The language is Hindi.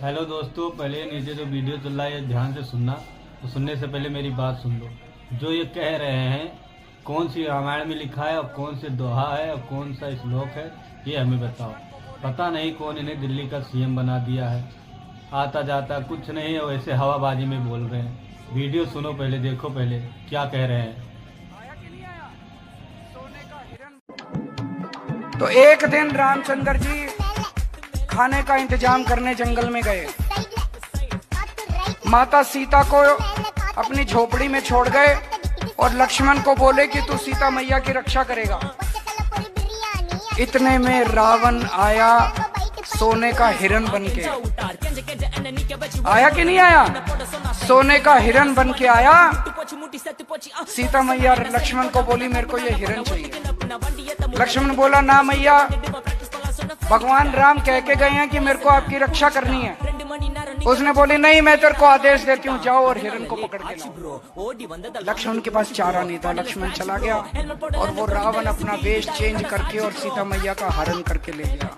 हेलो दोस्तों, पहले नीचे जो वीडियो चल रहा है ध्यान से सुनना। तो सुनने से पहले मेरी बात सुन लो। जो ये कह रहे हैं कौन सी रामायण में लिखा है और कौन से दोहा है और कौन सा श्लोक है, ये हमें बताओ। पता नहीं कौन इन्हें दिल्ली का सीएम बना दिया है। आता जाता कुछ नहीं है, वैसे हवाबाजी में बोल रहे हैं। वीडियो सुनो पहले, देखो पहले क्या कह रहे हैं। तो एक दिन रामचंद्र जी खाने का इंतजाम करने जंगल में गए। माता सीता को अपनी झोपड़ी में छोड़ गए और लक्ष्मण को बोले कि तू सीता मैया की रक्षा करेगा। इतने में रावण आया सोने का हिरण बन के। आया कि नहीं आया? सोने का हिरण बन के आया। सीता मैया लक्ष्मण को बोली मेरे को ये हिरण चाहिए। लक्ष्मण बोला ना मैया, भगवान राम कह के गए हैं कि मेरे को आपकी रक्षा करनी है। उसने बोली नहीं, मैं तेरे को आदेश देती हूँ, जाओ और हिरण को पकड़ के लाओ। लक्ष्मण के पास चारा नहीं था, लक्ष्मण चला गया और वो रावण अपना वेश चेंज करके और सीता मैया का हरण करके ले गया।